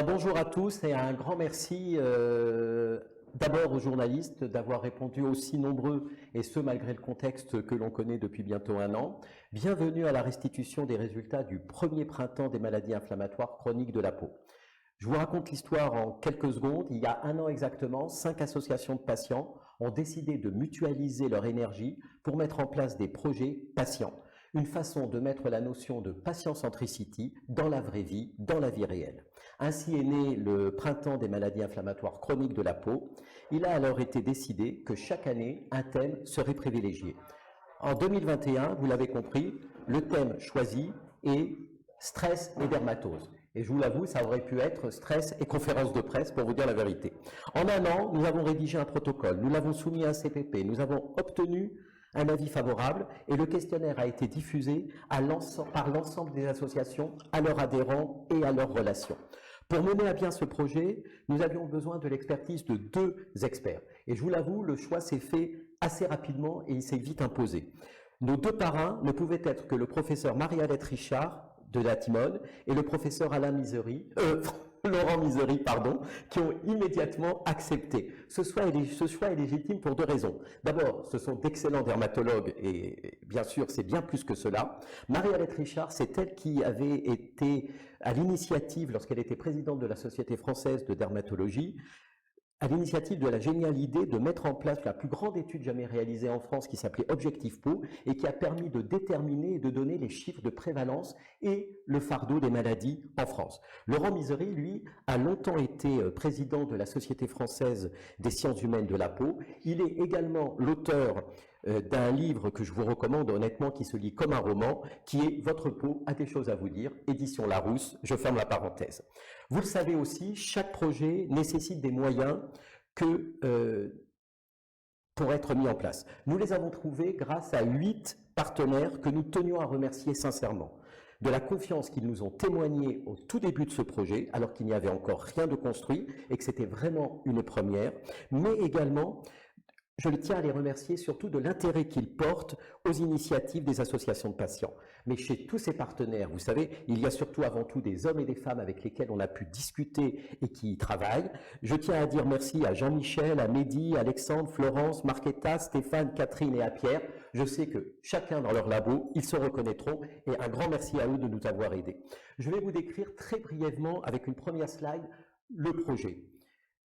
Bonjour à tous et un grand merci d'abord aux journalistes d'avoir répondu aussi nombreux et ce malgré le contexte que l'on connaît depuis bientôt un an. Bienvenue à la restitution des résultats du premier printemps des maladies inflammatoires chroniques de la peau. Je vous raconte l'histoire en quelques secondes. Il y a un an exactement, 5 associations de patients ont décidé de mutualiser leur énergie pour mettre en place des projets patients. Une façon de mettre la notion de patient centricity dans la vraie vie, dans la vie réelle. Ainsi est né le printemps des maladies inflammatoires chroniques de la peau. Il a alors été décidé que chaque année, un thème serait privilégié. En 2021, vous l'avez compris, le thème choisi est stress et dermatose. Et je vous l'avoue, ça aurait pu être stress et conférence de presse pour vous dire la vérité. En un an, nous avons rédigé un protocole, nous l'avons soumis à un CPP, nous avons obtenu un avis favorable et le questionnaire a été diffusé par l'ensemble des associations, à leurs adhérents et à leurs relations. Pour mener à bien ce projet, nous avions besoin de l'expertise de 2 experts. Et je vous l'avoue, le choix s'est fait assez rapidement et il s'est vite imposé. Nos 2 parrains ne pouvaient être que le professeur Marie-Alette Richard de la Timone et le professeur Laurent Misery, qui ont immédiatement accepté. Ce choix est légitime pour 2 raisons. D'abord, ce sont d'excellents dermatologues et bien sûr, c'est bien plus que cela. Marie-Alette Richard, c'est elle qui avait été à l'initiative, lorsqu'elle était présidente de la Société française de dermatologie, à l'initiative de la géniale idée de mettre en place la plus grande étude jamais réalisée en France qui s'appelait Objectif Peau et qui a permis de déterminer et de donner les chiffres de prévalence et le fardeau des maladies en France. Laurent Misery, lui, a longtemps été président de la Société française des sciences humaines de la peau. Il est également l'auteur d'un livre que je vous recommande honnêtement, qui se lit comme un roman, qui est Votre peau a des choses à vous dire, édition Larousse, je ferme la parenthèse. Vous le savez aussi, chaque projet nécessite des moyens pour être mis en place. Nous les avons trouvés grâce à 8 partenaires que nous tenions à remercier sincèrement de la confiance qu'ils nous ont témoignée au tout début de ce projet, alors qu'il n'y avait encore rien de construit et que c'était vraiment une première, mais également je le tiens à les remercier surtout de l'intérêt qu'ils portent aux initiatives des associations de patients. Mais chez tous ces partenaires, vous savez, il y a surtout avant tout des hommes et des femmes avec lesquels on a pu discuter et qui y travaillent. Je tiens à dire merci à Jean-Michel, à Mehdi, Alexandre, Florence, Marquetta, Stéphane, Catherine et à Pierre. Je sais que chacun dans leur labo, ils se reconnaîtront et un grand merci à eux de nous avoir aidés. Je vais vous décrire très brièvement avec une première slide le projet.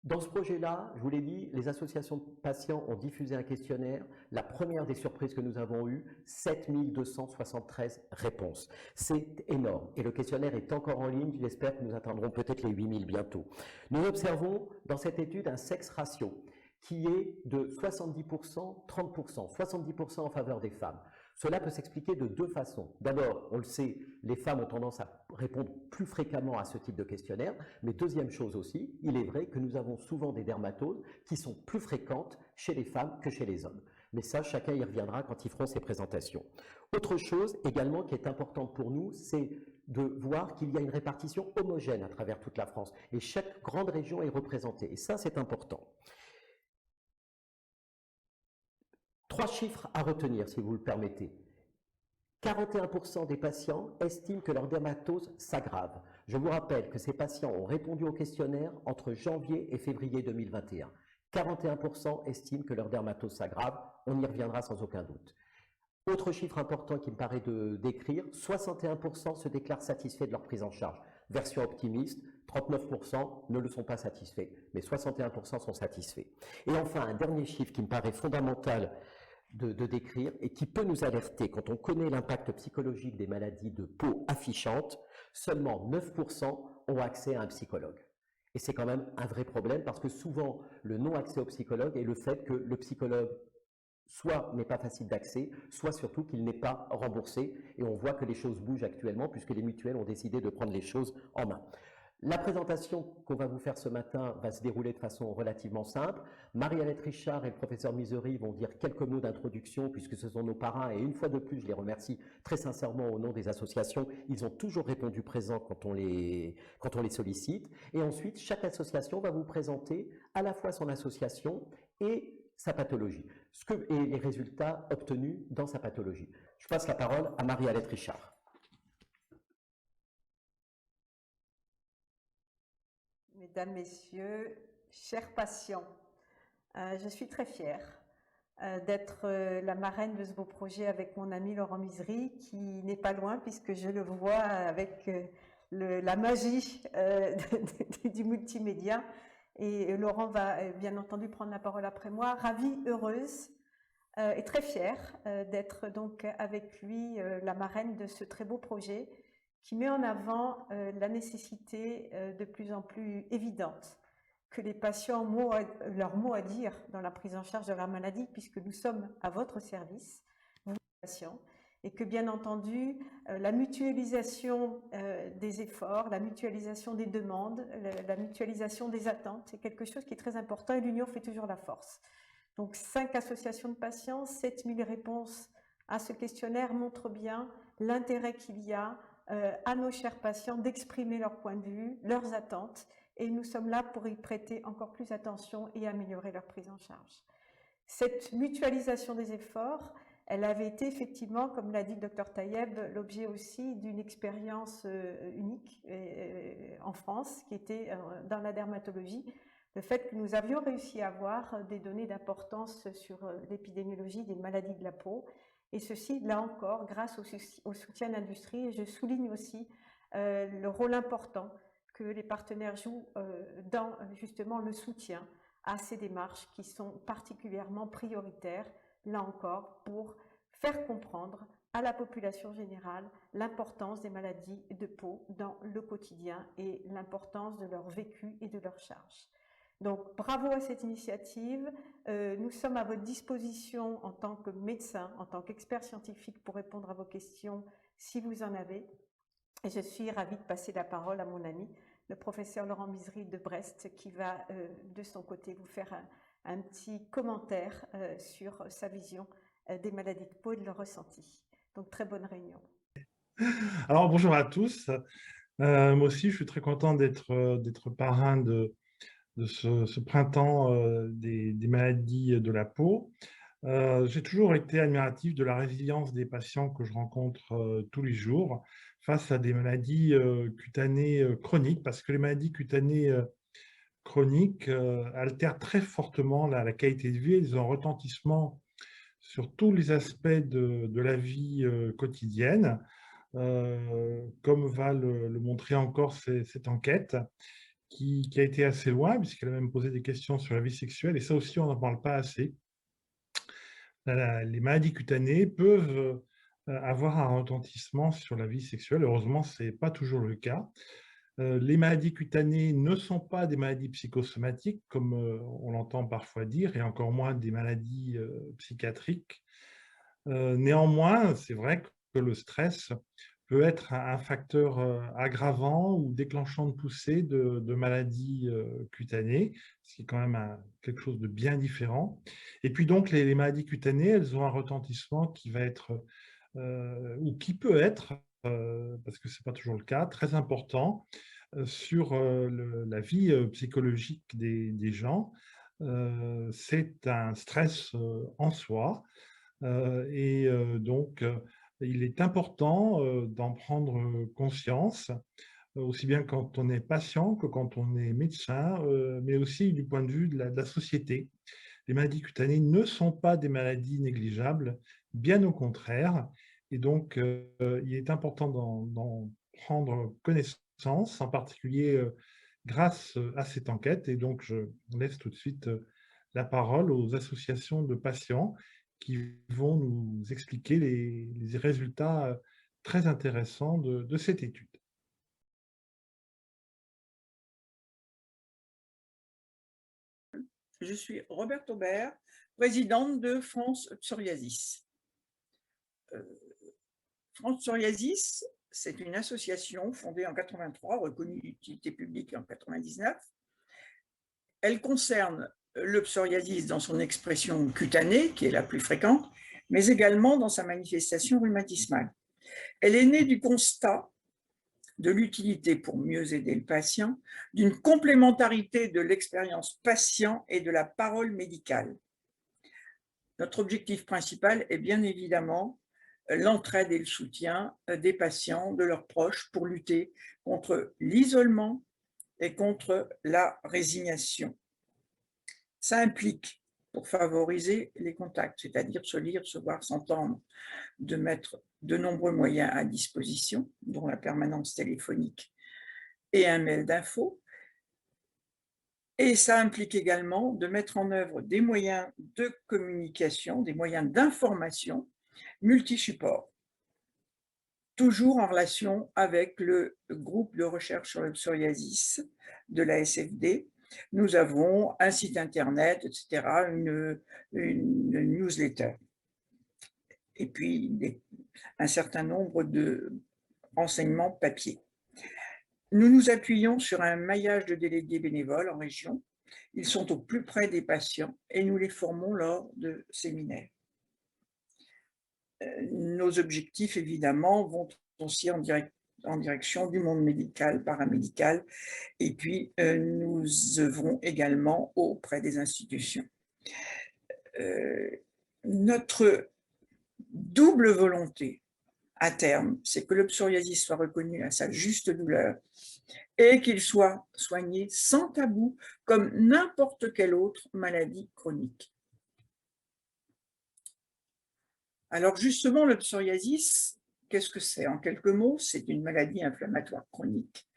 Dans ce projet-là, je vous l'ai dit, les associations de patients ont diffusé un questionnaire. La première des surprises que nous avons eues, 7273 réponses. C'est énorme. Et le questionnaire est encore en ligne. J'espère que nous atteindrons peut-être les 8000 bientôt. Nous observons dans cette étude un sexe ratio qui est de 70%, 30%, 70% en faveur des femmes. Cela peut s'expliquer de 2 façons. D'abord, on le sait, les femmes ont tendance à répondre plus fréquemment à ce type de questionnaire, mais deuxième chose aussi, il est vrai que nous avons souvent des dermatoses qui sont plus fréquentes chez les femmes que chez les hommes. Mais ça, chacun y reviendra quand ils feront ses présentations. Autre chose également qui est importante pour nous, c'est de voir qu'il y a une répartition homogène à travers toute la France et chaque grande région est représentée. Et ça, c'est important. 3 chiffres à retenir, si vous le permettez. 41% des patients estiment que leur dermatose s'aggrave. Je vous rappelle que ces patients ont répondu au questionnaire entre janvier et février 2021. 41% estiment que leur dermatose s'aggrave. On y reviendra sans aucun doute. Autre chiffre important qui me paraît de décrire, 61% se déclarent satisfaits de leur prise en charge. Version optimiste, 39% ne le sont pas satisfaits, mais 61% sont satisfaits. Et enfin, un dernier chiffre qui me paraît fondamental de décrire et qui peut nous alerter quand on connaît l'impact psychologique des maladies de peau affichantes, seulement 9% ont accès à un psychologue. Et c'est quand même un vrai problème parce que souvent le non-accès au psychologue est le fait que le psychologue soit n'est pas facile d'accès, soit surtout qu'il n'est pas remboursé. Et on voit que les choses bougent actuellement puisque les mutuelles ont décidé de prendre les choses en main. La présentation qu'on va vous faire ce matin va se dérouler de façon relativement simple. Marie-Alette Richard et le professeur Misery vont dire quelques mots d'introduction puisque ce sont nos parrains et une fois de plus, je les remercie très sincèrement au nom des associations. Ils ont toujours répondu présent quand on les sollicite. Et ensuite, chaque association va vous présenter à la fois son association et sa pathologie et les résultats obtenus dans sa pathologie. Je passe la parole à Marie-Alette Richard. Mesdames, Messieurs, chers patients, je suis très fière d'être la marraine de ce beau projet avec mon ami Laurent Misery, qui n'est pas loin puisque je le vois avec la magie du multimédia. Et Laurent va bien entendu prendre la parole après moi. Ravie, heureuse et très fière d'être donc avec lui la marraine de ce très beau projet qui met en avant la nécessité de plus en plus évidente que les patients ont leur mot à dire dans la prise en charge de leur maladie, puisque nous sommes à votre service, vous les patients, et que bien entendu, la mutualisation des efforts, la mutualisation des demandes, la mutualisation des attentes est quelque chose qui est très important et l'union fait toujours la force. Donc 5 associations de patients, 7000 réponses à ce questionnaire montrent bien l'intérêt qu'il y a à nos chers patients d'exprimer leur point de vue, leurs attentes, et nous sommes là pour y prêter encore plus attention et améliorer leur prise en charge. Cette mutualisation des efforts, elle avait été effectivement, comme l'a dit le Dr Tayeb, l'objet aussi d'une expérience unique en France, qui était dans la dermatologie, le fait que nous avions réussi à avoir des données d'importance sur l'épidémiologie des maladies de la peau, et ceci, là encore, grâce au soutien d'industrie. Et je souligne aussi le rôle important que les partenaires jouent dans justement le soutien à ces démarches qui sont particulièrement prioritaires, là encore, pour faire comprendre à la population générale l'importance des maladies de peau dans le quotidien et l'importance de leur vécu et de leur charge. Donc, bravo à cette initiative. Nous sommes à votre disposition en tant que médecin, en tant qu'expert scientifique pour répondre à vos questions si vous en avez. Et je suis ravie de passer la parole à mon ami, le professeur Laurent Misery de Brest, qui va de son côté vous faire un petit commentaire sur sa vision des maladies de peau et de leur ressenti. Donc, très bonne réunion. Alors, bonjour à tous. Moi aussi, je suis très content d'être parrain de ce printemps des maladies de la peau. J'ai toujours été admiratif de la résilience des patients que je rencontre tous les jours face à des maladies cutanées chroniques, parce que les maladies cutanées chroniques altèrent très fortement la qualité de vie. Elles ont un retentissement sur tous les aspects de la vie quotidienne. Comme va le montrer encore cette enquête, qui a été assez loin, puisqu'elle a même posé des questions sur la vie sexuelle, et ça aussi, on n'en parle pas assez. Les maladies cutanées peuvent avoir un retentissement sur la vie sexuelle. Heureusement, ce n'est pas toujours le cas. Les maladies cutanées ne sont pas des maladies psychosomatiques, comme on l'entend parfois dire, et encore moins des maladies psychiatriques. Néanmoins, c'est vrai que le stress peut être un facteur aggravant ou déclenchant de poussée de maladies cutanées, ce qui est quand même quelque chose de bien différent. Et puis donc, les maladies cutanées, elles ont un retentissement qui va être, ou qui peut être, parce que ce n'est pas toujours le cas, très important sur la vie psychologique des gens. C'est un stress en soi. Donc, il est important d'en prendre conscience, aussi bien quand on est patient que quand on est médecin, mais aussi du point de vue de la société. Les maladies cutanées ne sont pas des maladies négligeables, bien au contraire. Et donc, il est important d'en prendre connaissance, en particulier grâce à cette enquête. Et donc, je laisse tout de suite la parole aux associations de patients qui vont nous expliquer les résultats très intéressants de cette étude. Je suis Roberte Aubert, présidente de France Psoriasis. France Psoriasis, c'est une association fondée en 83, reconnue d'utilité publique en 99. Elle concerne le psoriasis dans son expression cutanée, qui est la plus fréquente, mais également dans sa manifestation rhumatismale. Elle est née du constat de l'utilité, pour mieux aider le patient, d'une complémentarité de l'expérience patient et de la parole médicale. Notre objectif principal est bien évidemment l'entraide et le soutien des patients, de leurs proches, pour lutter contre l'isolement et contre la résignation. Ça implique, pour favoriser les contacts, c'est-à-dire se lire, se voir, s'entendre, de mettre de nombreux moyens à disposition, dont la permanence téléphonique et un mail d'info. Et ça implique également de mettre en œuvre des moyens de communication, des moyens d'information multi-supports, toujours en relation avec le groupe de recherche sur le psoriasis de la SFD. Nous avons un site internet, etc., une newsletter. Et puis un certain nombre de renseignements papier. Nous nous appuyons sur un maillage de délégués bénévoles en région. Ils sont au plus près des patients et nous les formons lors de séminaires. Nos objectifs, évidemment, vont aussi en direction du monde médical, paramédical, et puis nous œuvrons également auprès des institutions. Notre double volonté à terme, c'est que le psoriasis soit reconnu à sa juste douleur et qu'il soit soigné sans tabou comme n'importe quelle autre maladie chronique. Alors justement, le psoriasis, qu'est-ce que c'est? En quelques mots, c'est une maladie inflammatoire chronique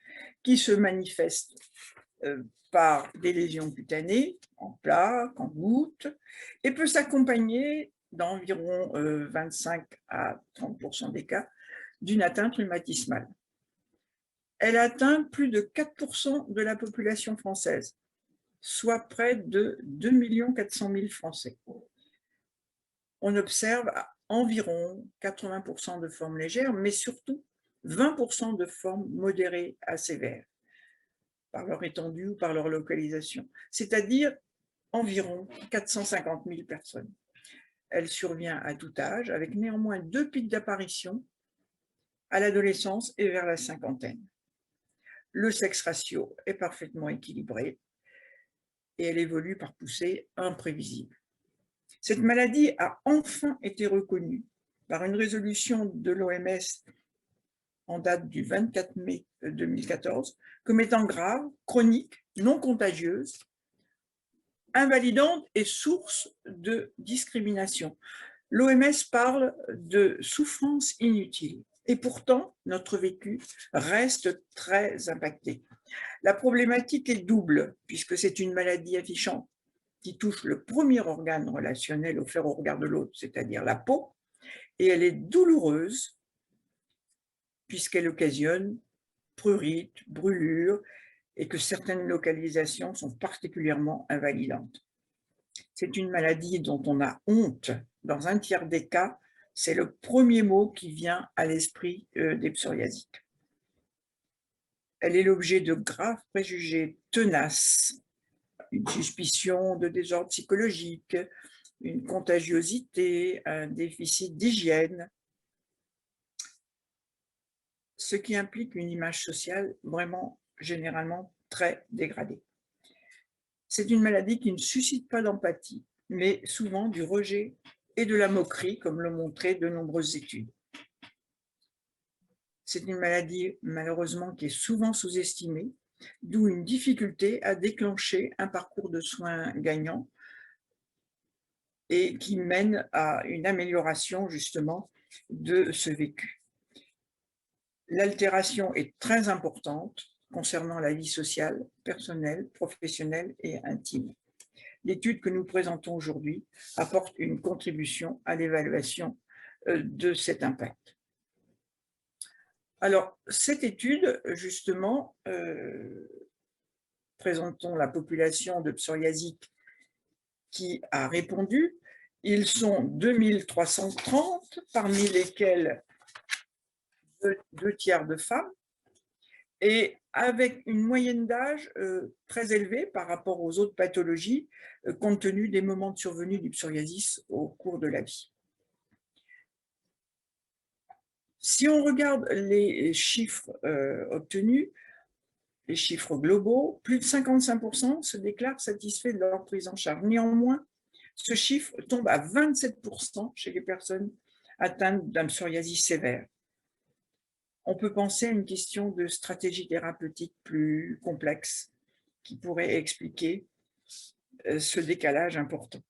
qui se manifeste par des lésions cutanées, en plaques, en gouttes, et peut s'accompagner d'environ 25 à 30% des cas d'une atteinte rhumatismale. Elle atteint plus de 4% de la population française, soit près de 2 400 000 Français. On observe environ 80% de formes légères, mais surtout 20% de formes modérées à sévères, par leur étendue ou par leur localisation, c'est-à-dire environ 450 000 personnes. Elle survient à tout âge, avec néanmoins 2 pics d'apparition à l'adolescence et vers la cinquantaine. Le sexe ratio est parfaitement équilibré et elle évolue par poussées imprévisibles. Cette maladie a enfin été reconnue par une résolution de l'OMS en date du 24 mai 2014 comme étant grave, chronique, non contagieuse, invalidante et source de discrimination. L'OMS parle de souffrance inutile et pourtant notre vécu reste très impacté. La problématique est double puisque c'est une maladie affichante qui touche le premier organe relationnel offert au regard de l'autre, c'est-à-dire la peau, et elle est douloureuse puisqu'elle occasionne prurite, brûlure, et que certaines localisations sont particulièrement invalidantes. C'est une maladie dont on a honte. Dans un tiers des cas, c'est le premier mot qui vient à l'esprit des psoriasiques. Elle est l'objet de graves préjugés tenaces, une suspicion de désordre psychologique, une contagiosité, un déficit d'hygiène, ce qui implique une image sociale vraiment généralement très dégradée. C'est une maladie qui ne suscite pas d'empathie, mais souvent du rejet et de la moquerie, comme l'ont montré de nombreuses études. C'est une maladie, malheureusement, qui est souvent sous-estimée, d'où une difficulté à déclencher un parcours de soins gagnant et qui mène à une amélioration, justement, de ce vécu. L'altération est très importante concernant la vie sociale, personnelle, professionnelle et intime. L'étude que nous présentons aujourd'hui apporte une contribution à l'évaluation de cet impact. Alors, cette étude, justement, présentons la population de psoriasiques qui a répondu. Ils sont 2330, parmi lesquels 2 tiers de femmes, et avec une moyenne d'âge très élevée par rapport aux autres pathologies, compte tenu des moments de survenue du psoriasis au cours de la vie. Si on regarde les chiffres obtenus, les chiffres globaux, plus de 55% se déclarent satisfaits de leur prise en charge. Néanmoins, ce chiffre tombe à 27% chez les personnes atteintes d'un psoriasis sévère. on peut penser à une question de stratégie thérapeutique plus complexe qui pourrait expliquer ce décalage important.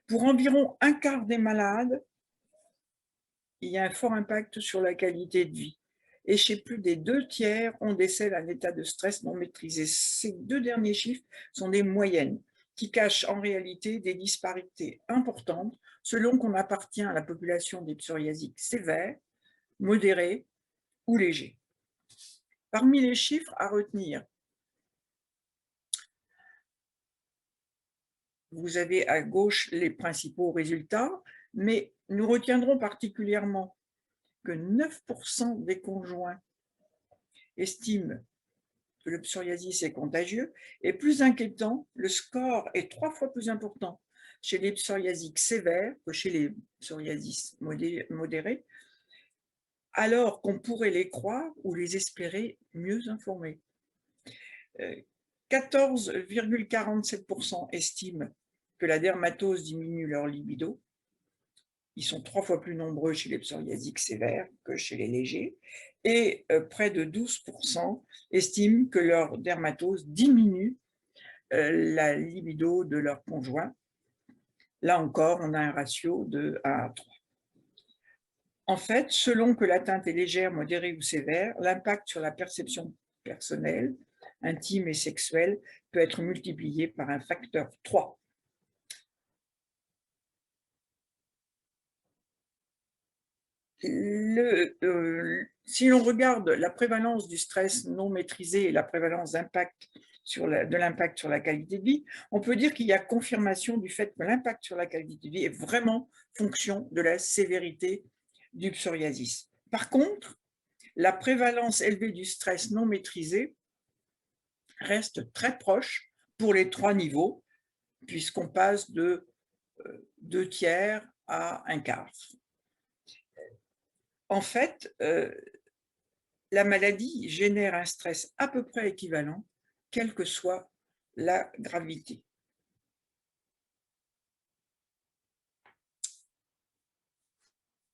Pour environ un quart des malades, il y a un fort impact sur la qualité de vie. Et chez plus des 2/3, on décèle un état de stress non maîtrisé. Ces deux derniers chiffres sont des moyennes qui cachent en réalité des disparités importantes selon qu'on appartient à la population des psoriasiques sévères, modérés ou légers. Parmi les chiffres à retenir, vous avez à gauche les principaux résultats, mais nous retiendrons particulièrement que 9% des conjoints estiment que le psoriasis est contagieux, et plus inquiétant, le score est 3 fois plus important chez les psoriasiques sévères que chez les psoriasis modérés, alors qu'on pourrait les croire ou les espérer mieux informés. 14,47% estiment que la dermatose diminue leur libido. Ils sont 3 fois plus nombreux chez les psoriasiques sévères que chez les légers. Et près de 12% estiment que leur dermatose diminue la libido de leur conjoint. Là encore, on a un ratio de 1 à 3. En fait, selon que l'atteinte est légère, modérée ou sévère, l'impact sur la perception personnelle, intime et sexuelle peut être multiplié par un facteur 3. Si l'on regarde la prévalence du stress non maîtrisé et la prévalence de l'impact sur la qualité de vie, on peut dire qu'il y a confirmation du fait que l'impact sur la qualité de vie est vraiment fonction de la sévérité du psoriasis. Par contre, la prévalence élevée du stress non maîtrisé reste très proche pour les 3 niveaux, puisqu'on passe de 2/3 à 1/4. En fait, la maladie génère un stress à peu près équivalent, quelle que soit la gravité.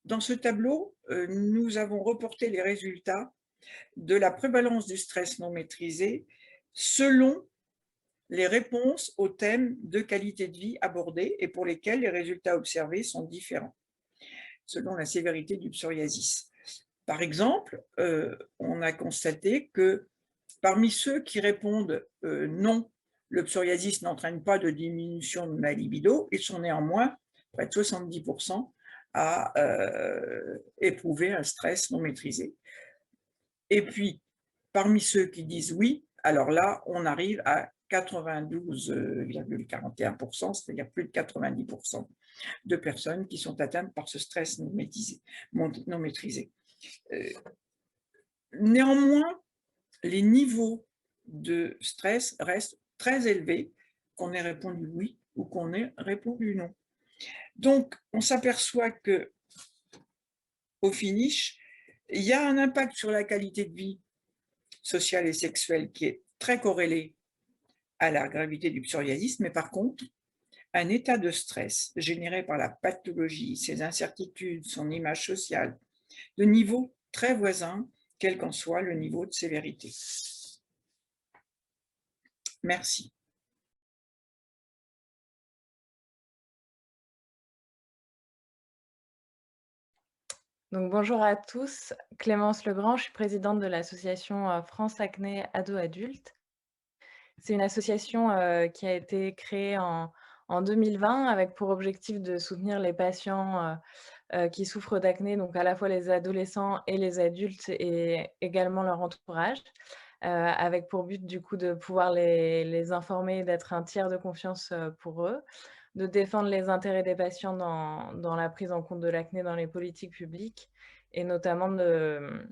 Dans ce tableau, nous avons reporté les résultats de la prévalence du stress non maîtrisé selon les réponses aux thèmes de qualité de vie abordés et pour lesquels les résultats observés sont différents, selon la sévérité du psoriasis. Par exemple, on a constaté que parmi ceux qui répondent non, le psoriasis n'entraîne pas de diminution de ma libido, ils sont néanmoins près de 70% à éprouver un stress non maîtrisé. Et puis, parmi ceux qui disent oui, alors là, on arrive à 92,41%, c'est-à-dire plus de 90% de personnes qui sont atteintes par ce stress non maîtrisé. Néanmoins, les niveaux de stress restent très élevés, qu'on ait répondu oui ou qu'on ait répondu non. Donc, on s'aperçoit que, au finish, il y a un impact sur la qualité de vie sociale et sexuelle qui est très corrélé à la gravité du psoriasis, mais par contre, un état de stress généré par la pathologie, ses incertitudes, son image sociale, de niveau très voisin, quel qu'en soit le niveau de sévérité. Merci. Donc, bonjour à tous, Clémence Legrand, je suis présidente de l'association France Acné Ado-Adulte. C'est une association qui a été créée en 2020 avec pour objectif de soutenir les patients qui souffrent d'acné, donc à la fois les adolescents et les adultes et également leur entourage, avec pour but du coup de pouvoir les informer, d'être un tiers de confiance pour eux, de défendre les intérêts des patients dans la prise en compte de l'acné dans les politiques publiques et notamment de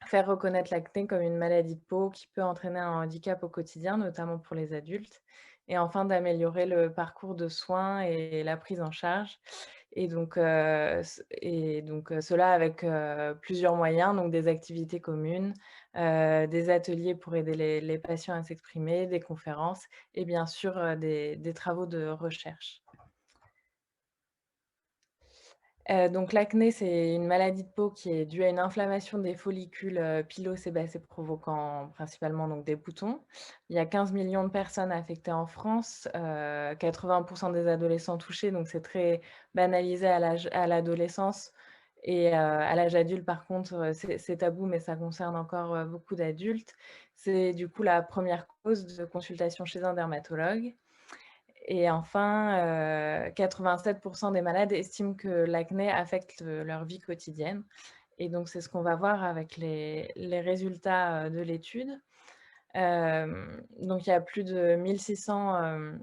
faire reconnaître l'acné comme une maladie de peau qui peut entraîner un handicap au quotidien, notamment pour les adultes, et enfin d'améliorer le parcours de soins et la prise en charge. Et donc, cela avec plusieurs moyens, donc des activités communes, des ateliers pour aider les patients à s'exprimer, des conférences et bien sûr des travaux de recherche. Donc l'acné, c'est une maladie de peau qui est due à une inflammation des follicules, pilosébacés provoquant principalement donc des boutons. Il y a 15 millions de personnes affectées en France, 80 des adolescents touchés, donc c'est très banalisé à l'adolescence et à l'âge adulte par contre, c'est tabou, mais ça concerne encore, beaucoup d'adultes. C'est du coup la première cause de consultation chez un dermatologue. Et enfin, 87 des malades estiment que l'acné affecte, leur vie quotidienne et donc c'est ce qu'on va voir avec les résultats, de l'étude. Donc il y a plus de 1 600,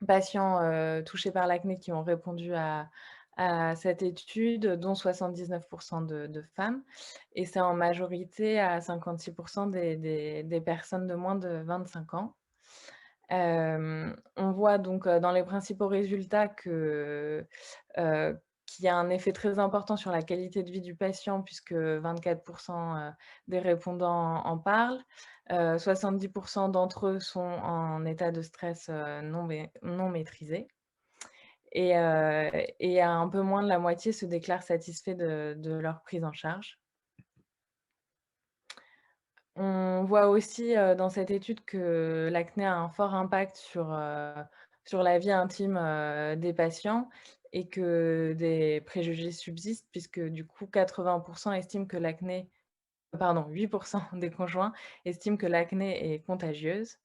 patients, touchés par l'acné qui ont répondu à cette étude, dont 79 de femmes et c'est en majorité à 56 des personnes de moins de 25 ans. On voit donc, dans les principaux résultats qu'il y a un effet très important sur la qualité de vie du patient puisque 24 des répondants en parlent. 70 d'entre eux sont en état de stress, non maîtrisé et un peu moins de la moitié se déclarent satisfaits de leur prise en charge. On voit aussi, dans cette étude que l'acné a un fort impact sur la vie intime, des patients et que des préjugés subsistent puisque du coup 80 estiment que l'acné pardon, 8 des conjoints estiment que l'acné est contagieuse.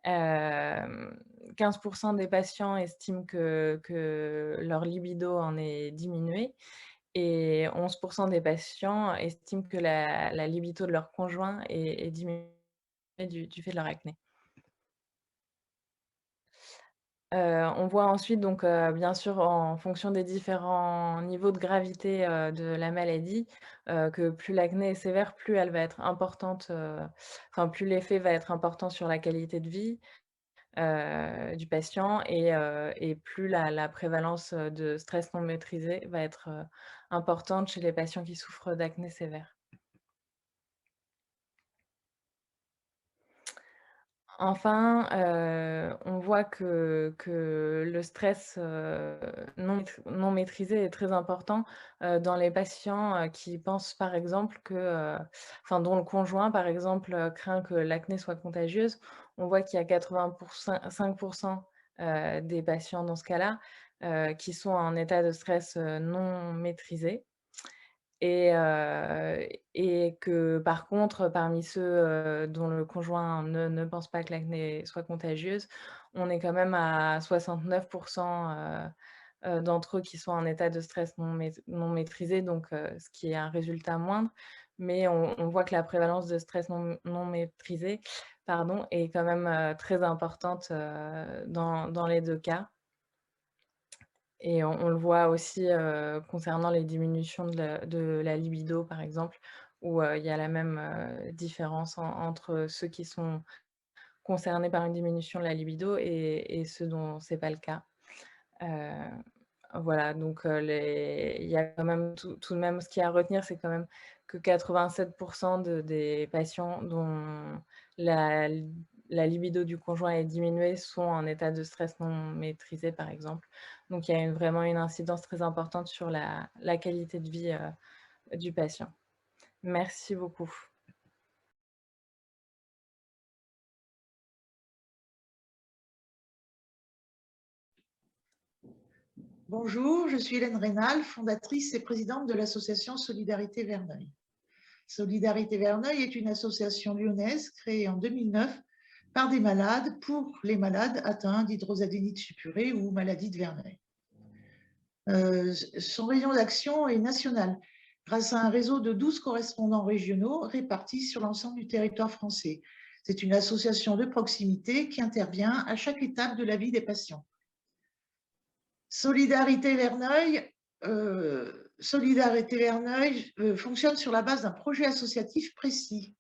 15 des patients estiment que leur libido en est diminué et 11 des patients estiment que la libido de leur conjoint est diminuée du fait de leur acné. On voit ensuite donc, bien sûr en fonction des différents niveaux de gravité, de la maladie, que plus l'acné est sévère, plus elle va être importante, enfin plus l'effet va être important sur la qualité de vie, du patient et plus la prévalence, de stress non maîtrisé va être, importante chez les patients qui souffrent d'acné sévère. Enfin, on voit que le stress, non maîtrisé est très important, dans les patients, qui pensent par exemple que, enfin dont le conjoint par exemple, craint que l'acné soit contagieuse. On voit qu'il y a 85 des patients dans ce cas-là, qui sont en état de stress, non maîtrisé. Et que par contre, parmi ceux, dont le conjoint ne pense pas que l'acné soit contagieuse, on est quand même à 69 d'entre eux qui sont en état de stress non maîtrisé, donc ce qui est un résultat moindre. Mais on voit que la prévalence de stress non maîtrisé, pardon, est quand même, très importante, dans les 2 cas. Et on le voit aussi, concernant les diminutions de la libido, par exemple, où, il y a la même, différence entre ceux qui sont concernés par une diminution de la libido et ceux dont c'est pas le cas. Heu, voilà, donc, il y a quand même tout de même ce qu'il y a à retenir, c'est quand même que 87 des patients dont la la libido du conjoint est diminuée sont en état de stress non maîtrisé, par exemple. Donc il y a vraiment une incidence très importante sur la qualité de vie, du patient. Merci beaucoup. Bonjour, je suis Hélène Rénal, fondatrice et présidente de l'association Solidarité Verneuil. Solidarité Verneuil est une association lyonnaise créée en 2009 par des malades pour les malades atteints d'hydrosadénite suppurée ou maladie de Verneuil. Son rayon d'action est national grâce à un réseau de 12 correspondants régionaux répartis sur l'ensemble du territoire français. C'est une association de proximité qui intervient à chaque étape de la vie des patients. Solidarité Verneuil fonctionne sur la base d'un projet associatif précis.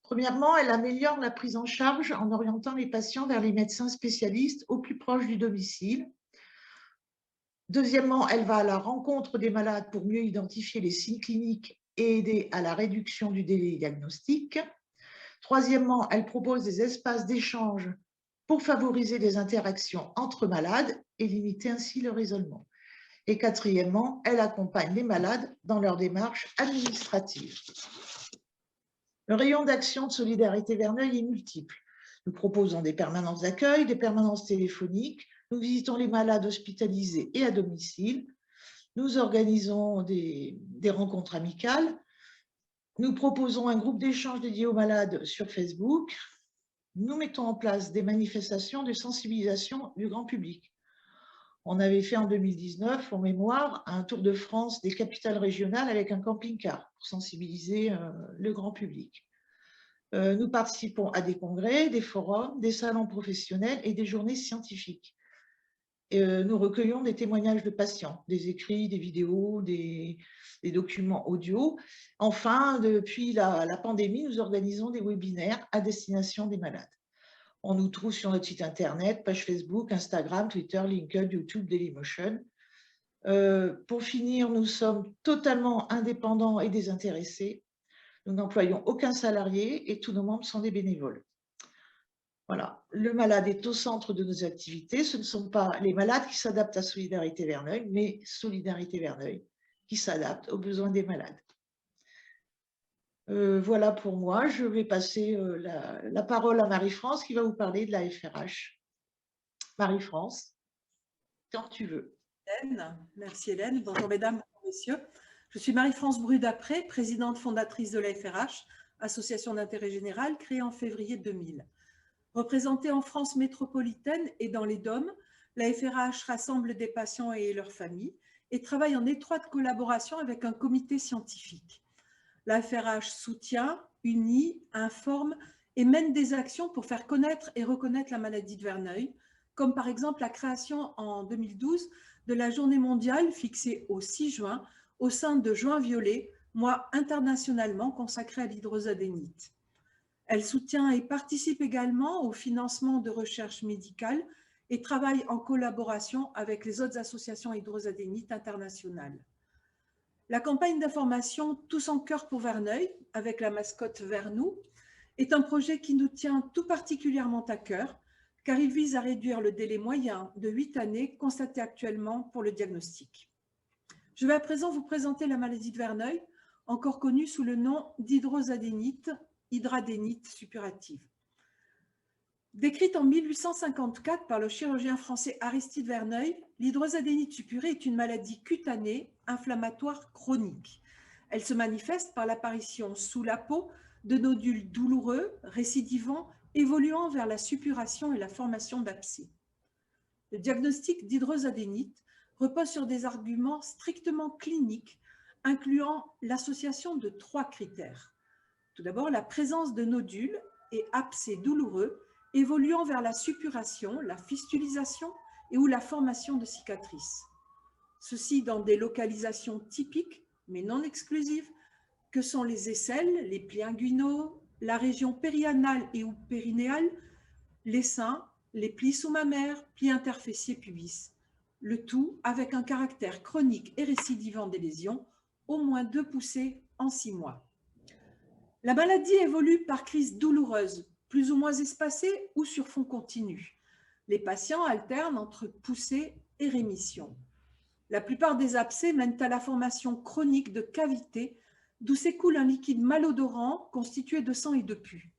Premièrement, elle améliore la prise en charge en orientant les patients vers les médecins spécialistes au plus proche du domicile. Deuxièmement, elle va à la rencontre des malades pour mieux identifier les signes cliniques et aider à la réduction du délai diagnostique. Troisièmement, elle propose des espaces d'échange pour favoriser des interactions entre malades et limiter ainsi leur isolement. Et quatrièmement, elle accompagne les malades dans leur démarche administrative. Le rayon d'action de Solidarité Verneuil est multiple. Nous proposons des permanences d'accueil, des permanences téléphoniques, nous visitons les malades hospitalisés et à domicile, nous organisons des rencontres amicales, nous proposons un groupe d'échange dédié aux malades sur Facebook, nous mettons en place des manifestations de sensibilisation du grand public. On avait fait en 2019, en mémoire, un tour de France des capitales régionales avec un camping-car pour sensibiliser le grand public. Nous participons à des congrès, des forums, des salons professionnels et des journées scientifiques. Nous recueillons des témoignages de patients, des écrits, des vidéos, des documents audio. Enfin, depuis la pandémie, nous organisons des webinaires à destination des malades. On nous trouve sur notre site internet, page Facebook, Instagram, Twitter, LinkedIn, YouTube, Dailymotion. Pour finir, nous sommes totalement indépendants et désintéressés. Nous n'employons aucun salarié et tous nos membres sont des bénévoles. Voilà, le malade est au centre de nos activités. Ce ne sont pas les malades qui s'adaptent à Solidarité Verneuil, mais Solidarité Verneuil qui s'adapte aux besoins des malades. Voilà pour moi. Je vais passer la parole à Marie-France qui va vous parler de la FRH. Marie-France, quand tu veux. Merci Hélène. Bonjour mesdames, bonjour messieurs. Je suis Marie-France Bru-Dapré, présidente fondatrice de la FRH, association d'intérêt général créée en février 2000. Représentée en France métropolitaine et dans les DOM, la FRH rassemble des patients et leurs familles et travaille en étroite collaboration avec un comité scientifique. La FRH soutient, unit, informe et mène des actions pour faire connaître et reconnaître la maladie de Verneuil, comme par exemple la création en 2012 de la journée mondiale fixée au 6 juin au sein de Juin Violet, mois internationalement consacré à l'hydrosadénite. Elle soutient et participe également au financement de recherche médicale et travaille en collaboration avec les autres associations hydrosadénites internationales. La campagne d'information Tous en cœur pour Verneuil, avec la mascotte Vernou, est un projet qui nous tient tout particulièrement à cœur, car il vise à réduire le délai moyen de 8 années constaté actuellement pour le diagnostic. Je vais à présent vous présenter la maladie de Verneuil, encore connue sous le nom d'hydrosadénite, hydradénite suppurative. Décrite en 1854 par le chirurgien français Aristide Verneuil, l'hydrosadénite suppurée est une maladie cutanée inflammatoire chronique. Elle se manifeste par l'apparition sous la peau de nodules douloureux, récidivants, évoluant vers la suppuration et la formation d'abcès. Le diagnostic d'hydrosadénite repose sur des arguments strictement cliniques, incluant l'association de 3 critères. Tout d'abord, la présence de nodules et abcès douloureux évoluant vers la suppuration, la fistulisation et ou la formation de cicatrices. Ceci dans des localisations typiques, mais non exclusives, que sont les aisselles, les plis inguinaux, la région périanale et ou périnéale, les seins, les plis sous-mammaires, plis interfessiers pubis. Le tout avec un caractère chronique et récidivant des lésions, au moins 2 poussées en 6 mois. La maladie évolue par crises douloureuses, plus ou moins espacées ou sur fond continu. Les patients alternent entre poussées et rémission. La plupart des abcès mènent à la formation chronique de cavités, d'où s'écoule un liquide malodorant constitué de sang et de pus.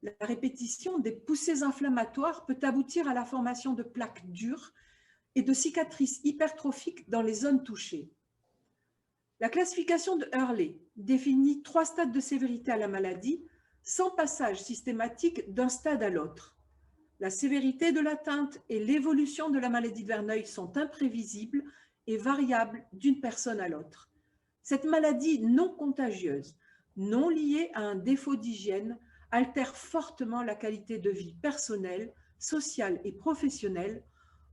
La répétition des poussées inflammatoires peut aboutir à la formation de plaques dures et de cicatrices hypertrophiques dans les zones touchées. La classification de Hurley définit 3 stades de sévérité à la maladie, sans passage systématique d'un stade à l'autre. La sévérité de l'atteinte et l'évolution de la maladie de Verneuil sont imprévisibles et variables d'une personne à l'autre. Cette maladie non contagieuse, non liée à un défaut d'hygiène, altère fortement la qualité de vie personnelle, sociale et professionnelle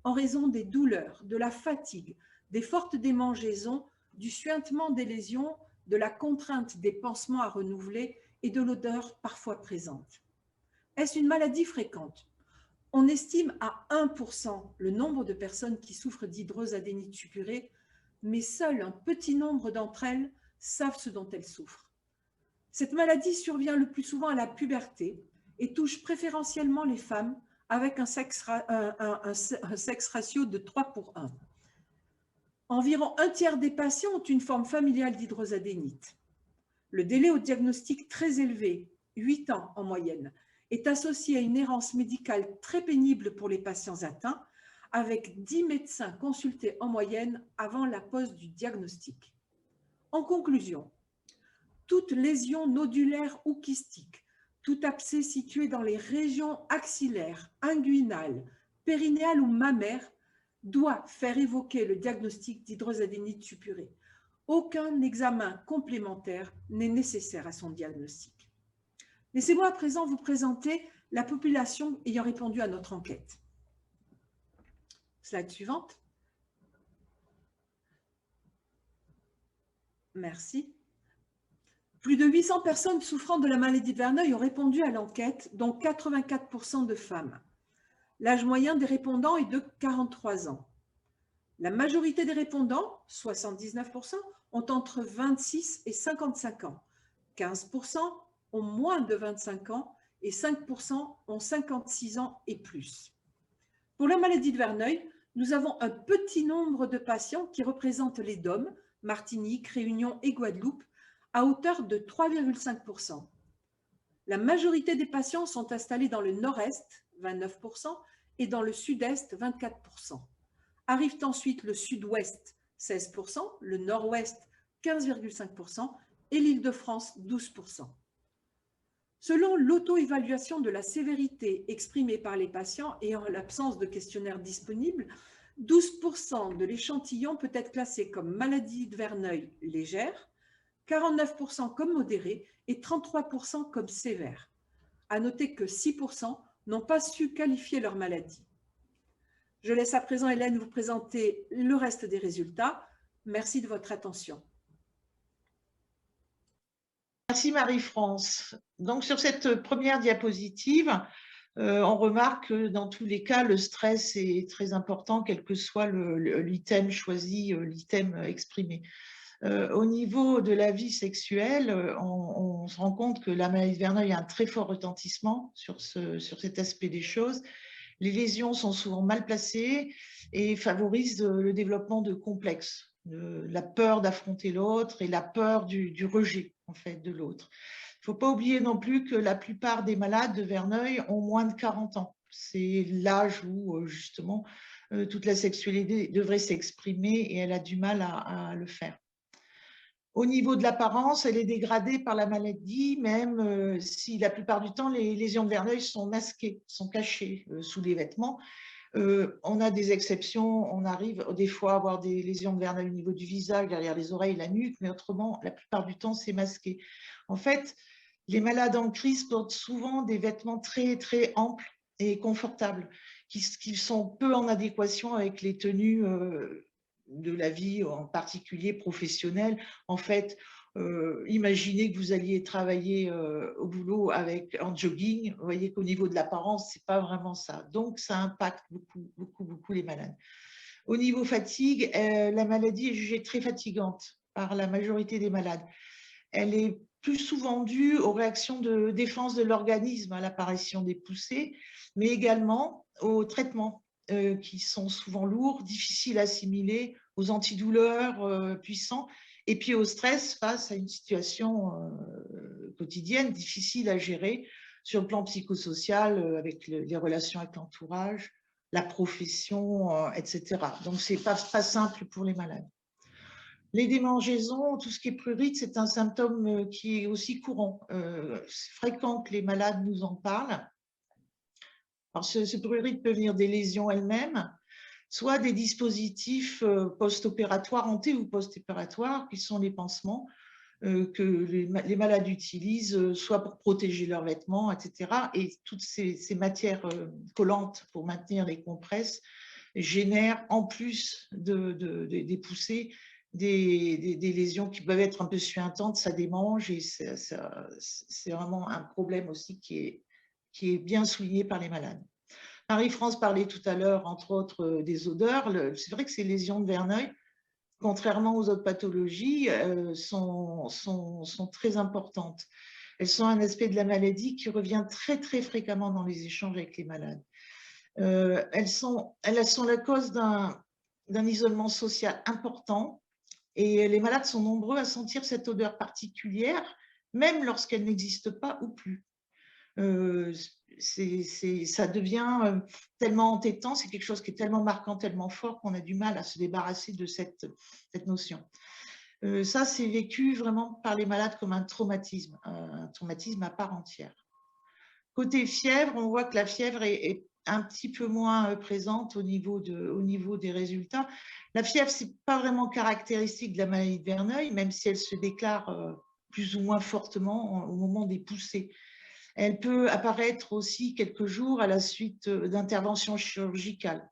en raison des douleurs, de la fatigue, des fortes démangeaisons, du suintement des lésions, de la contrainte des pansements à renouveler et de l'odeur parfois présente. Est-ce une maladie fréquente? On estime à 1% le nombre de personnes qui souffrent d'hydrosadénite suppurée, mais seul un petit nombre d'entre elles savent ce dont elles souffrent. Cette maladie survient le plus souvent à la puberté et touche préférentiellement les femmes avec un sexe ratio de 3 pour 1. Environ un tiers des patients ont une forme familiale d'hydrosadénite. Le délai au diagnostic très élevé, 8 ans en moyenne, est associé à une errance médicale très pénible pour les patients atteints, avec 10 médecins consultés en moyenne avant la pose du diagnostic. En conclusion, toute lésion nodulaire ou kystique, tout abcès situé dans les régions axillaires, inguinales, périnéales ou mammaires doit faire évoquer le diagnostic d'hydrosadénite suppurée. Aucun examen complémentaire n'est nécessaire à son diagnostic. Laissez-moi à présent vous présenter la population ayant répondu à notre enquête. Slide suivante. Merci. Plus de 800 personnes souffrant de la maladie de Verneuil ont répondu à l'enquête, dont 84% de femmes. L'âge moyen des répondants est de 43 ans. La majorité des répondants, 79%, ont entre 26 et 55 ans. 15% ont moins de 25 ans et 5% ont 56 ans et plus. Pour la maladie de Verneuil, nous avons un petit nombre de patients qui représentent les DOM, Martinique, Réunion et Guadeloupe, à hauteur de 3,5%. La majorité des patients sont installés dans le nord-est, 29%, et dans le sud-est, 24%. Arrivent ensuite le sud-ouest, 16%, le nord-ouest, 15,5%, et l'Île-de-France, 12%. Selon l'auto-évaluation de la sévérité exprimée par les patients et en l'absence de questionnaire disponible, 12% de l'échantillon peut être classé comme maladie de Verneuil légère, 49% comme modérée et 33% comme sévère. À noter que 6% n'ont pas su qualifier leur maladie. Je laisse à présent Hélène vous présenter le reste des résultats. Merci de votre attention. Merci Marie-France. Donc sur cette première diapositive, on remarque que dans tous les cas, le stress est très important, quel que soit l'item choisi, l'item exprimé. Au niveau de la vie sexuelle, on se rend compte que la maladie de Verneuil a un très fort retentissement sur cet aspect des choses. Les lésions sont souvent mal placées et favorisent le développement de complexes, la peur d'affronter l'autre et la peur du rejet en fait, de l'autre. Il ne faut pas oublier non plus que la plupart des malades de Verneuil ont moins de 40 ans. C'est l'âge où justement toute la sexualité devrait s'exprimer et elle a du mal à le faire. Au niveau de l'apparence, elle est dégradée par la maladie, même si la plupart du temps, les lésions de Verneuil sont masquées, sont cachées sous les vêtements. On a des exceptions, on arrive des fois à avoir des lésions de Verneuil au niveau du visage, derrière les oreilles, la nuque, mais autrement, la plupart du temps, c'est masqué. En fait, les malades en crise portent souvent des vêtements très, très amples et confortables, qui sont peu en adéquation avec les tenues de la vie, en particulier professionnelle. En fait, imaginez que vous alliez travailler au boulot en jogging, vous voyez qu'au niveau de l'apparence, c'est pas vraiment ça. Donc, ça impacte beaucoup les malades. Au niveau fatigue, la maladie est jugée très fatigante par la majorité des malades. Elle est plus souvent due aux réactions de défense de l'organisme à l'apparition des poussées, mais également aux traitements qui sont souvent lourds, difficiles à assimiler, aux antidouleurs puissants, et puis au stress face à une situation quotidienne difficile à gérer sur le plan psychosocial, avec les relations avec l'entourage, la profession, etc. Donc, ce n'est pas simple pour les malades. Les démangeaisons, tout ce qui est prurite, c'est un symptôme qui est aussi courant. C'est fréquent que les malades nous en parlent. Alors, ce prurite peut venir des lésions elles-mêmes, soit des dispositifs post-opératoires, anté- ou post-opératoires, qui sont les pansements que les malades utilisent, soit pour protéger leurs vêtements, etc. Et toutes ces matières collantes pour maintenir les compresses génèrent, en plus des poussées, des lésions qui peuvent être un peu suintantes, ça démange, et c'est vraiment un problème aussi qui est bien souligné par les malades. Marie-France parlait tout à l'heure, entre autres, des odeurs. C'est vrai que ces lésions de Verneuil, contrairement aux autres pathologies, sont très importantes. Elles sont un aspect de la maladie qui revient très, très fréquemment dans les échanges avec les malades. Elles sont la cause d'un isolement social important et les malades sont nombreux à sentir cette odeur particulière, même lorsqu'elle n'existe pas ou plus. Ça devient tellement entêtant, c'est quelque chose qui est tellement marquant, tellement fort qu'on a du mal à se débarrasser de cette notion. Ça, c'est vécu vraiment par les malades comme un traumatisme à part entière. Côté fièvre, on voit que la fièvre est un petit peu moins présente au niveau des résultats. La fièvre, ce n'est pas vraiment caractéristique de la maladie de Verneuil, même si elle se déclare plus ou moins fortement au moment des poussées. Elle peut apparaître aussi quelques jours à la suite d'interventions chirurgicales.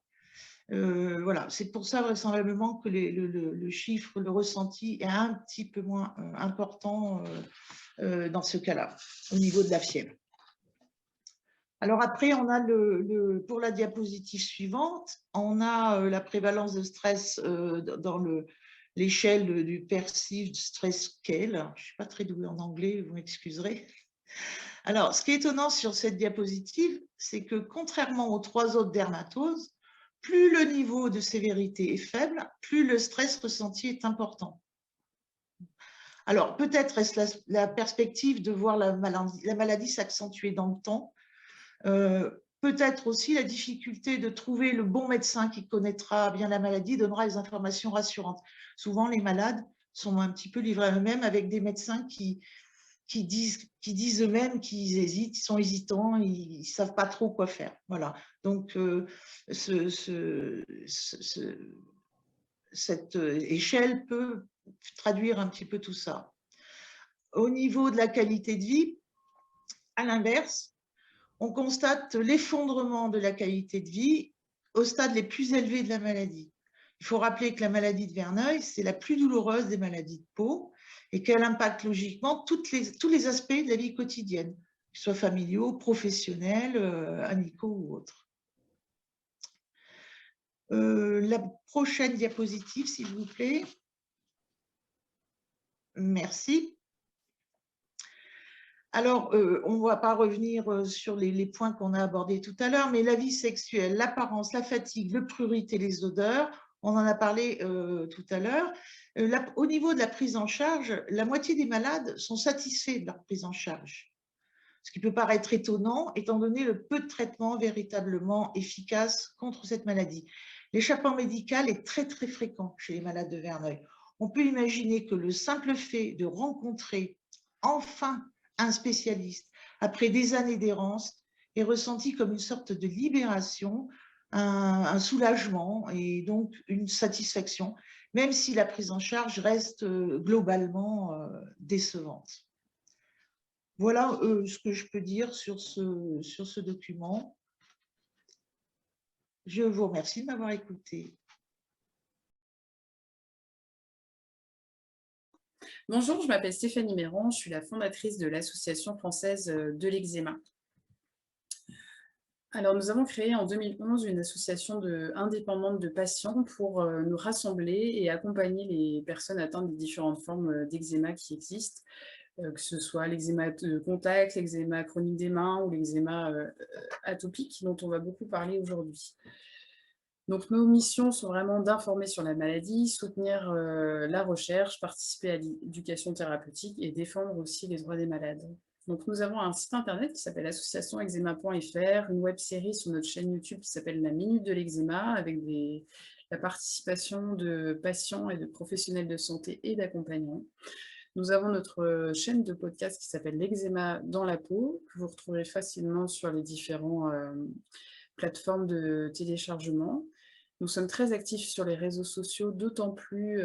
Voilà, c'est pour ça vraisemblablement que le chiffre, le ressenti est un petit peu moins important dans ce cas-là, au niveau de la fièvre. Alors après, on a pour la diapositive suivante, on a la prévalence de stress dans l'échelle du Perceived Stress Scale. Je ne suis pas très douée en anglais, vous m'excuserez. Alors, ce qui est étonnant sur cette diapositive, c'est que contrairement aux 3 autres dermatoses, plus le niveau de sévérité est faible, plus le stress ressenti est important. Alors, peut-être est-ce la perspective de voir la maladie s'accentuer dans le temps. Peut-être aussi la difficulté de trouver le bon médecin qui connaîtra bien la maladie, donnera des informations rassurantes. Souvent, les malades sont un petit peu livrés à eux-mêmes avec des médecins qui disent eux-mêmes qu'ils hésitent, ils sont hésitants, ils ne savent pas trop quoi faire. Voilà. Donc, cette échelle peut traduire un petit peu tout ça. Au niveau de la qualité de vie, à l'inverse, on constate l'effondrement de la qualité de vie au stade les plus élevés de la maladie. Il faut rappeler que la maladie de Verneuil, c'est la plus douloureuse des maladies de peau et qu'elle impacte logiquement tous les aspects de la vie quotidienne, qu'ils soient familiaux, professionnels, amicaux ou autres. La prochaine diapositive, s'il vous plaît. Merci. Alors, on ne va pas revenir sur les points qu'on a abordés tout à l'heure, mais la vie sexuelle, l'apparence, la fatigue, le prurite et les odeurs, on en a parlé tout à l'heure. Au niveau de la prise en charge, la moitié des malades sont satisfaits de leur prise en charge. Ce qui peut paraître étonnant, étant donné le peu de traitements véritablement efficaces contre cette maladie. L'échappement médical est très, très fréquent chez les malades de Verneuil. On peut imaginer que le simple fait de rencontrer enfin un spécialiste, après des années d'errance, est ressenti comme une sorte de libération, un soulagement et donc une satisfaction, même si la prise en charge reste globalement décevante. Voilà ce que je peux dire sur ce document. Je vous remercie de m'avoir écouté. Bonjour, je m'appelle Stéphanie Méron, je suis la fondatrice de l'Association française de l'eczéma. Alors, nous avons créé en 2011 une association indépendante de patients pour nous rassembler et accompagner les personnes atteintes des différentes formes d'eczéma qui existent, que ce soit l'eczéma de contact, l'eczéma chronique des mains ou l'eczéma atopique dont on va beaucoup parler aujourd'hui. Donc, nos missions sont vraiment d'informer sur la maladie, soutenir la recherche, participer à l'éducation thérapeutique et défendre aussi les droits des malades. Donc, nous avons un site internet qui s'appelle associationeczema.fr, une web-série sur notre chaîne YouTube qui s'appelle La Minute de l'eczéma, avec la participation de patients et de professionnels de santé et d'accompagnants. Nous avons notre chaîne de podcast qui s'appelle L'eczéma dans la peau, que vous retrouverez facilement sur les différentes plateformes de téléchargement. Nous sommes très actifs sur les réseaux sociaux, d'autant plus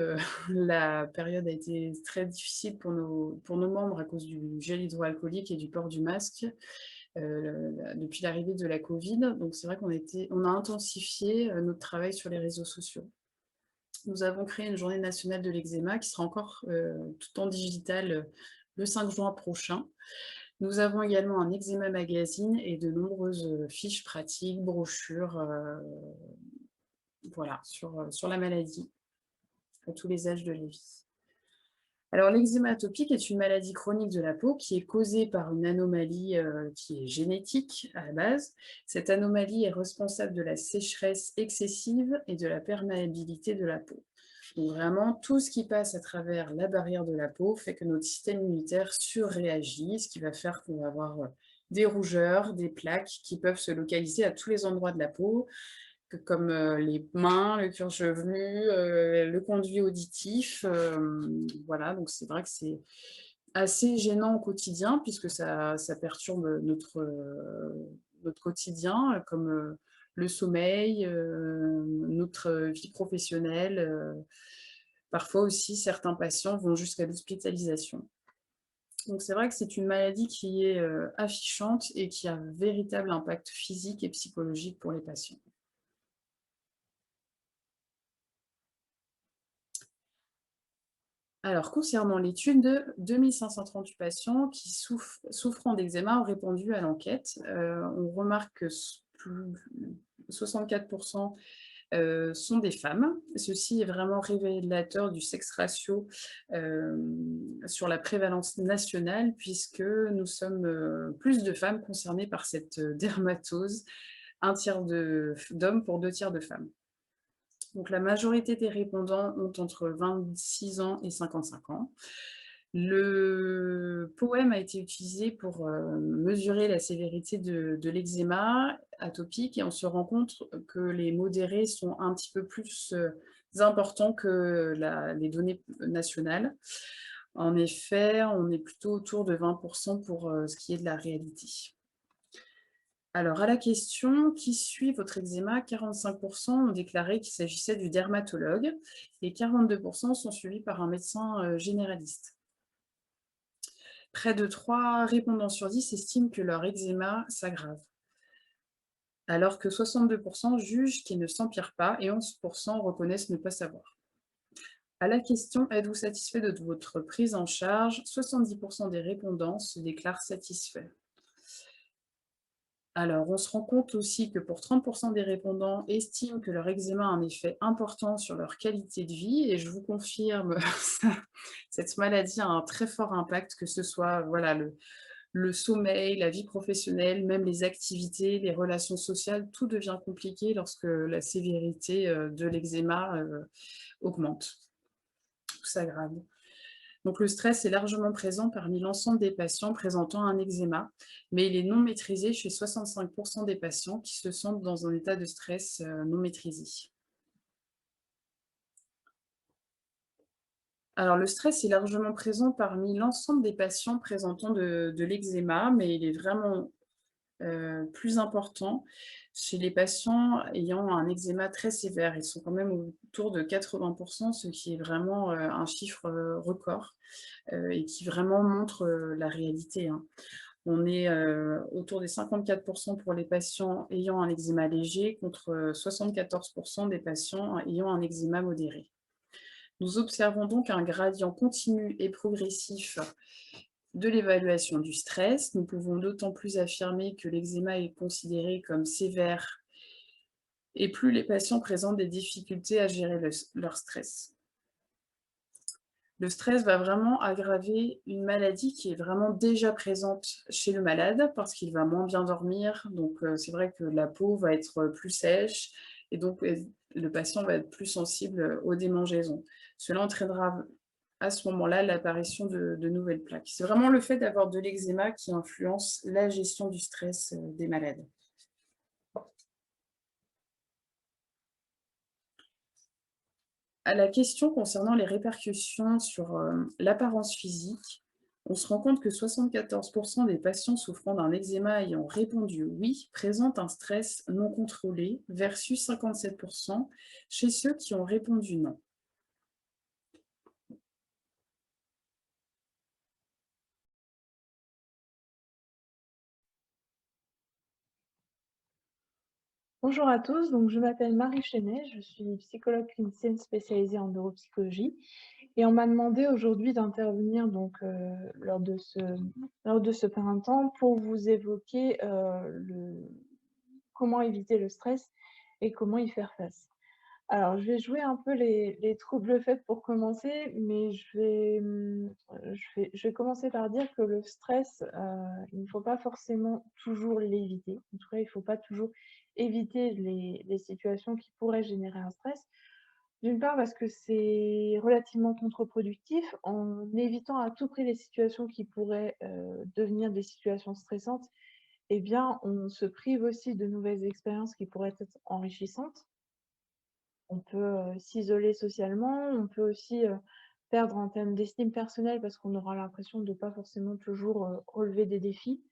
la période a été très difficile pour nos membres à cause du gel hydroalcoolique et du port du masque depuis l'arrivée de la Covid. Donc c'est vrai qu'on a intensifié notre travail sur les réseaux sociaux. Nous avons créé une journée nationale de l'eczéma qui sera encore tout en digital le 5 juin prochain. Nous avons également un eczéma magazine et de nombreuses fiches pratiques, brochures, voilà, sur la maladie, à tous les âges de la vie. Alors, l'eczéma atopique est une maladie chronique de la peau qui est causée par une anomalie qui est génétique à la base. Cette anomalie est responsable de la sécheresse excessive et de la perméabilité de la peau. Donc vraiment, tout ce qui passe à travers la barrière de la peau fait que notre système immunitaire surréagit, ce qui va faire qu'on va avoir des rougeurs, des plaques qui peuvent se localiser à tous les endroits de la peau, comme les mains, le cuir chevelu, le conduit auditif. Voilà, donc c'est vrai que c'est assez gênant au quotidien puisque ça perturbe notre quotidien, comme le sommeil, notre vie professionnelle. Parfois aussi, certains patients vont jusqu'à l'hospitalisation. Donc c'est vrai que c'est une maladie qui est affichante et qui a un véritable impact physique et psychologique pour les patients. Alors, concernant l'étude, de 2538 patients qui souffrant d'eczéma ont répondu à l'enquête. On remarque que 64% sont des femmes. Ceci est vraiment révélateur du sexe ratio sur la prévalence nationale, puisque nous sommes plus de femmes concernées par cette dermatose, 1/3 d'hommes pour 2/3 de femmes. Donc, la majorité des répondants ont entre 26 ans et 55 ans. Le POEM a été utilisé pour mesurer la sévérité de l'eczéma atopique et on se rend compte que les modérés sont un petit peu plus importants que les données nationales. En effet, on est plutôt autour de 20% pour ce qui est de la réalité. Alors, à la question « Qui suit votre eczéma ?» 45% ont déclaré qu'il s'agissait du dermatologue et 42% sont suivis par un médecin généraliste. Près de 3 répondants sur 10 estiment que leur eczéma s'aggrave, alors que 62% jugent qu'il ne s'empire pas et 11% reconnaissent ne pas savoir. À la question « Êtes-vous satisfait de votre prise en charge ?» 70% des répondants se déclarent satisfaits. Alors, on se rend compte aussi que pour 30% des répondants estiment que leur eczéma a un effet important sur leur qualité de vie, et je vous confirme, cette maladie a un très fort impact, que ce soit voilà, le sommeil, la vie professionnelle, même les activités, les relations sociales, tout devient compliqué lorsque la sévérité de l'eczéma augmente, tout s'aggrave. Donc le stress est largement présent parmi l'ensemble des patients présentant un eczéma, mais il est non maîtrisé chez 65% des patients qui se sentent dans un état de stress non maîtrisé. Alors le stress est largement présent parmi l'ensemble des patients présentant de l'eczéma, mais il est vraiment plus important chez les patients ayant un eczéma très sévère. Ils sont quand même autour de 80%, ce qui est vraiment un chiffre record et qui vraiment montre la réalité, hein. On est autour des 54% pour les patients ayant un eczéma léger contre 74% des patients ayant un eczéma modéré. Nous observons donc un gradient continu et progressif de l'évaluation du stress. Nous pouvons d'autant plus affirmer que l'eczéma est considéré comme sévère et plus les patients présentent des difficultés à gérer leur stress. Le stress va vraiment aggraver une maladie qui est vraiment déjà présente chez le malade parce qu'il va moins bien dormir. Donc, c'est vrai que la peau va être plus sèche et donc le patient va être plus sensible aux démangeaisons. Cela entraînera à ce moment-là l'apparition de nouvelles plaques. C'est vraiment le fait d'avoir de l'eczéma qui influence la gestion du stress des malades. À la question concernant les répercussions sur l'apparence physique, on se rend compte que 74% des patients souffrant d'un eczéma ayant répondu oui présentent un stress non contrôlé versus 57% chez ceux qui ont répondu non. Bonjour à tous, donc je m'appelle Marie Chenet, je suis psychologue clinicienne spécialisée en neuropsychologie et on m'a demandé aujourd'hui d'intervenir donc lors de ce printemps pour vous évoquer comment éviter le stress et comment y faire face. Alors, je vais jouer un peu les troubles faits pour commencer, mais je vais commencer par dire que le stress, il ne faut pas forcément toujours l'éviter. En tout cas, il ne faut pas toujours éviter les situations qui pourraient générer un stress. D'une part, parce que c'est relativement contre-productif. En évitant à tout prix les situations qui pourraient, devenir des situations stressantes, eh bien, on se prive aussi de nouvelles expériences qui pourraient être enrichissantes. On peut, s'isoler socialement, on peut aussi, perdre en termes d'estime personnelle parce qu'on aura l'impression de pas forcément toujours, relever des défis.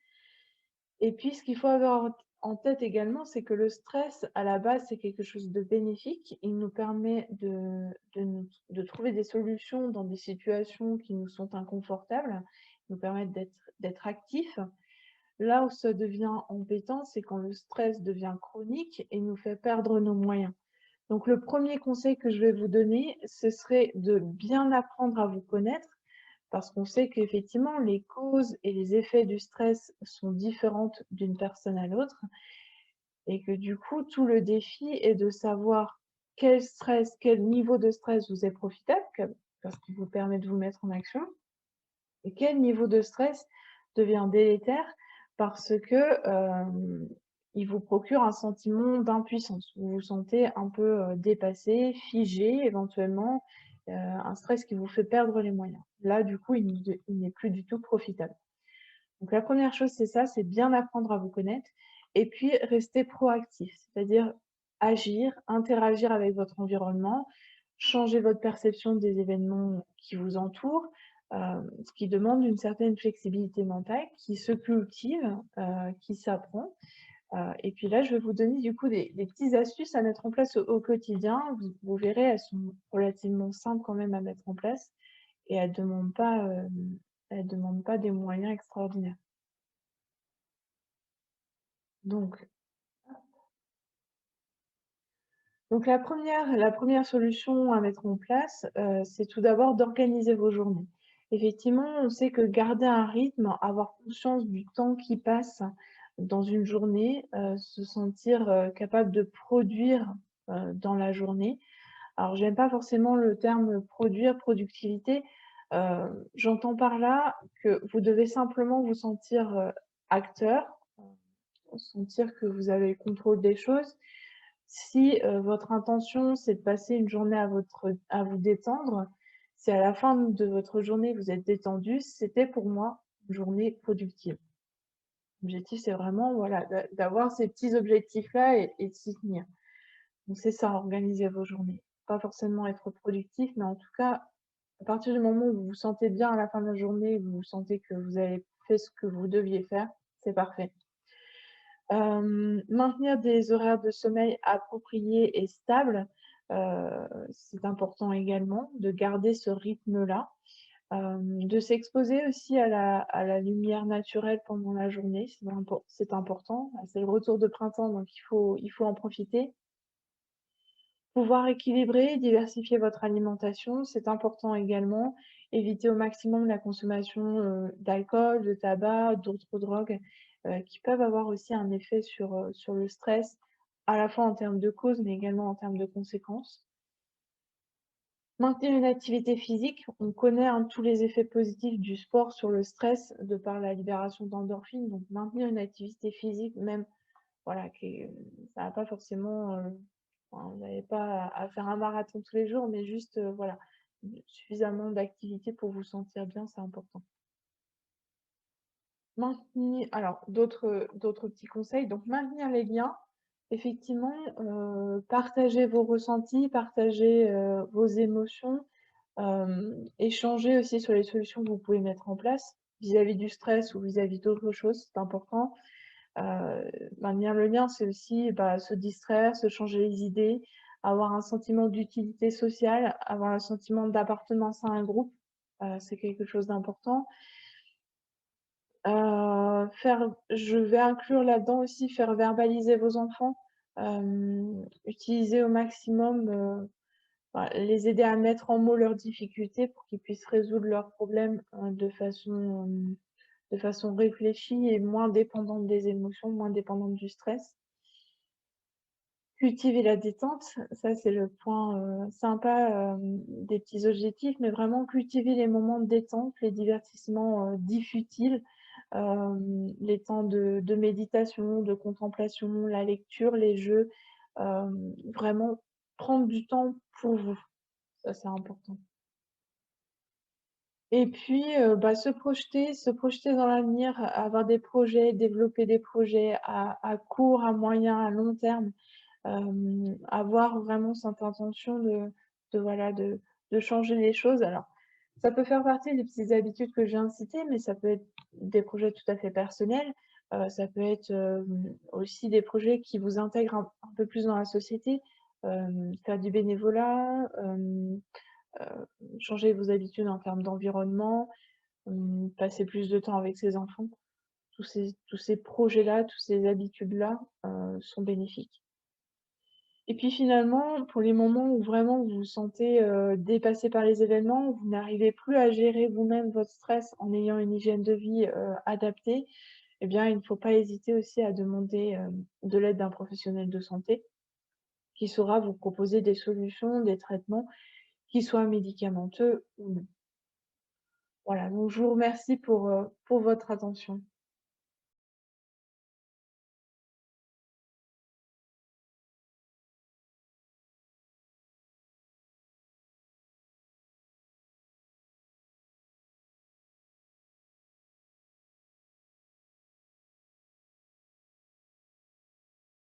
Et puis ce qu'il faut avoir en tête également, c'est que le stress, à la base, c'est quelque chose de bénéfique. Il nous permet de trouver des solutions dans des situations qui nous sont inconfortables, nous permettent d'être actifs. Là où ça devient embêtant, c'est quand le stress devient chronique et nous fait perdre nos moyens. Donc le premier conseil que je vais vous donner, ce serait de bien apprendre à vous connaître, parce qu'on sait qu'effectivement les causes et les effets du stress sont différentes d'une personne à l'autre et que du coup tout le défi est de savoir quel niveau de stress vous est profitable, parce qu'il vous permet de vous mettre en action, et quel niveau de stress devient délétère parce que, il vous procure un sentiment d'impuissance. Vous vous sentez un peu, dépassé, figé éventuellement, un stress qui vous fait perdre les moyens. Là, du coup, il n'est plus du tout profitable. Donc la première chose, c'est ça, c'est bien apprendre à vous connaître et puis rester proactif, c'est-à-dire agir, interagir avec votre environnement, changer votre perception des événements qui vous entourent, ce qui demande une certaine flexibilité mentale qui se cultive, qui s'apprend. Et puis là, je vais vous donner du coup des petites astuces à mettre en place au quotidien. Vous verrez, elles sont relativement simples quand même à mettre en place et elles demandent pas des moyens extraordinaires. Donc donc la première solution à mettre en place, c'est tout d'abord d'organiser vos journées. Effectivement, on sait que garder un rythme, avoir conscience du temps qui passe dans une journée, se sentir, capable de produire, dans la journée. Alors j'aime pas forcément le terme produire, productivité, j'entends par là que vous devez simplement vous sentir, acteur, sentir que vous avez le contrôle des choses. Si, votre intention, c'est de passer une journée à vous détendre, si à la fin de votre journée, vous êtes détendu, c'était pour moi une journée productive. L'objectif, c'est vraiment, voilà, d'avoir ces petits objectifs-là et de s'y tenir. Donc c'est ça, organiser vos journées. Pas forcément être productif, mais en tout cas, à partir du moment où vous vous sentez bien à la fin de la journée, vous sentez que vous avez fait ce que vous deviez faire, c'est parfait. Maintenir des horaires de sommeil appropriés et stables, c'est important également de garder ce rythme-là. De s'exposer aussi à la lumière naturelle pendant la journée, c'est important. C'est le retour de printemps, donc il faut en profiter. Pouvoir équilibrer et diversifier votre alimentation, c'est important également. Éviter au maximum la consommation, d'alcool, de tabac, d'autres drogues, qui peuvent avoir aussi un effet sur le stress, à la fois en termes de cause, mais également en termes de conséquences. Maintenir une activité physique, on connaît, hein, tous les effets positifs du sport sur le stress de par la libération d'endorphines, donc maintenir une activité physique même, voilà, ça va pas forcément, enfin, vous n'avez pas à faire un marathon tous les jours, mais juste, voilà, suffisamment d'activité pour vous sentir bien, c'est important. Alors d'autres petits conseils, donc maintenir les liens, effectivement, partager vos ressentis, partager, vos émotions, échanger aussi sur les solutions que vous pouvez mettre en place vis-à-vis du stress ou vis-à-vis d'autres choses, c'est important. Maintenir le lien, c'est aussi, bah, se distraire, se changer les idées, avoir un sentiment d'utilité sociale, avoir un sentiment d'appartenance à un groupe, c'est quelque chose d'important. Je vais inclure là-dedans aussi faire verbaliser vos enfants, utiliser au maximum, les aider à mettre en mots leurs difficultés pour qu'ils puissent résoudre leurs problèmes, de façon réfléchie et moins dépendante des émotions, moins dépendante du stress. cultiver la détente, ça c'est le point sympa des petits objectifs, mais vraiment cultiver les moments de détente, les divertissements dits futiles, les temps de méditation, de contemplation, la lecture, les jeux, vraiment prendre du temps pour vous, ça c'est important. Et puis, bah, se projeter dans l'avenir, avoir des projets, développer des projets à court, à moyen, à long terme, avoir vraiment cette intention voilà, de changer les choses. Alors, ça peut faire partie des petites habitudes que je viens de citer, mais ça peut être des projets tout à fait personnels, ça peut être, aussi des projets qui vous intègrent un peu plus dans la société, faire du bénévolat, changer vos habitudes en termes d'environnement, passer plus de temps avec ses enfants. Tous ces projets-là, toutes ces habitudes-là, sont bénéfiques. Et puis finalement, pour les moments où vraiment vous vous sentez, dépassé par les événements, où vous n'arrivez plus à gérer vous-même votre stress en ayant une hygiène de vie, adaptée, eh bien, il ne faut pas hésiter aussi à demander, de l'aide d'un professionnel de santé qui saura vous proposer des solutions, des traitements, qu'ils soient médicamenteux ou non. Voilà, donc je vous remercie pour votre attention.